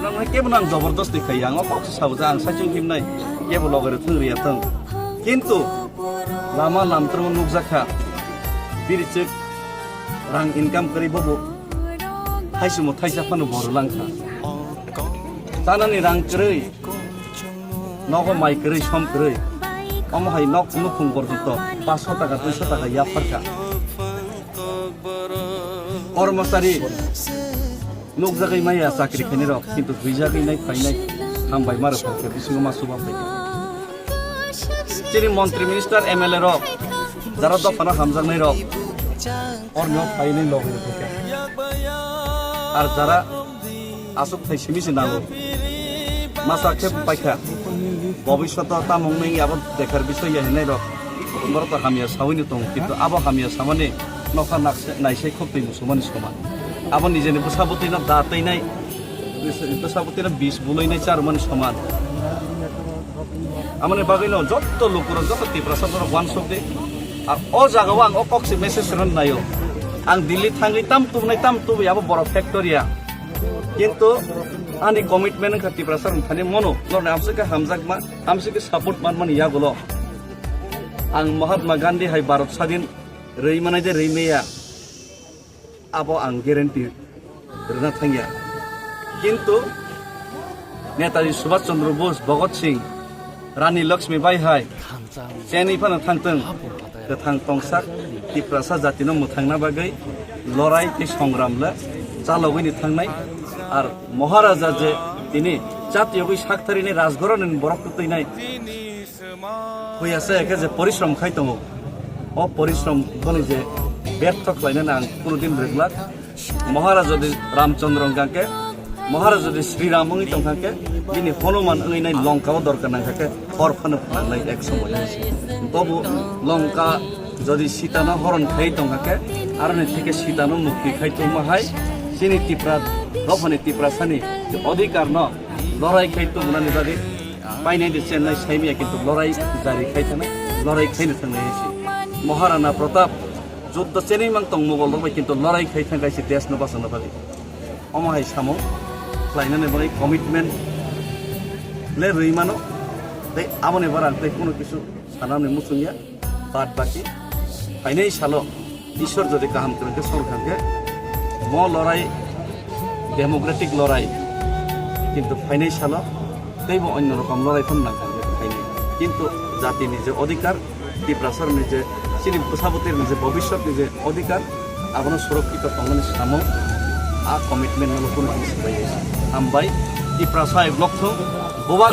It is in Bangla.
nang ke benang jabardasti khai ang ok sabuja ang sajung himnai ke blogger thungriya tang kintu lama lamtrung nukjakha biricek rang income kari bobo haisumo thaisa phanu borlangkha tanani rang krei nogo mai krei som krei omo hai nok nupung borjunto 500 টাকা 200 টাকা yafarka কর্মচারী nuk jagai maya sakri khani rok kintu huijagai nai phainai hambai mar phokhe bisingo masuba phaike chini মন্ত্রী মিনিস্টার এমএলএ রক যারা দফানা হামজাগনাই রক অন্য ফাইনাই লগ হয়ে থাকে আর যারা আসুক থাই সিমিসি নাগো মাসা খেপ পাইখা ভবিষ্যৎ তামং নাই আবার দেখার বিষয় নাই রক বড় তো হামিয়া সাউনি দং কিন্তু আবো হামিয়া সামানে নখা নাইসাই খপ্তই মুসলমানি সমান আবার নিজেনি বসাবতই না দাঁতই নাই বসাবতই না বিষ বুলই নাই চার মানে সমান amane bagino jotto lokura jotto tiprasabro wan sobde ar o jagaw ang o kokse message ron nayo ang Delhi thangi tam tu yabo boro factoria kintu ani commitment ka tiprasar thani mono lor amsika hamjakma amsika support man yagulo ang Mahatma Gandhi hai Bharat Sadin rei manai de reimeya abo ang guarantee rena thangya kintu Netaji Subhash Chandra Bose Bhagat Singh Rani Lakshmi Bai hai Cheni phana thangteng thang tongsak tiprasa jatino muthangna bagai lorai ti সংগ্রাম la chalogini thangnai ar maharaja je tini jatiyo bai saktarini rajgoronin borok tuinai hoiase eke je porishrom khaitongo o porishrom boni je ব্যর্থ খাইনা ang কোনদিন রেগুলার মহারাজ যদি রামচন্দ্র গাকে মহারাজ যদি শ্রীরাম ওই তংখাকে যিনি হনুমান ওই নাই লঙ্কাও দরকার না থাকে হরফানো ফানাই এক সময় তবু লঙ্কা যদি সীতানো হরণ খাই তংখাকে আর থেকে সীতানো মুক্তি খাইতো মাহাই চিনি টিপ্রা দফানি টিপ্রা সানি অধিকার ন লড়াই খাইতো মানে যদি পাইনাই দি চেন্নাই সাইমিয়া কিন্তু লড়াই জারি খাইতানা লড়াই খাইনো থাংনাই এসে মহারানা প্রতাপ যুদ্ধ চেনি মান তং মোগল দবাই কিন্তু লড়াই খাই থাকাইছে দেশ ন বাঁচানো পারে অমাহাই সামো লাইনানে বলে কমিটমেন্ট লে রইমানো তাই আমনে বারান তাই কোনো কিছু সানানে মুসুমিয়া বাদ বাকি ফাইনাই সালো ঈশ্বর যদি কাহাম করে সরকারকে ম লড়াই ডেমোক্রেটিক লড়াই কিন্তু ফাইনাই সালো তাইব অন্যরকম লড়াই ফোন না ফাইনাই কিন্তু জাতি নিজে অধিকার টিপ্রাসার নিজে চিনি প্রসাবতের নিজে ভবিষ্যৎ নিজে অধিকার আপনার সুরক্ষিত পাঙ্গনের সামো a commitment na lokun isbai ambai iprasa blok tho boba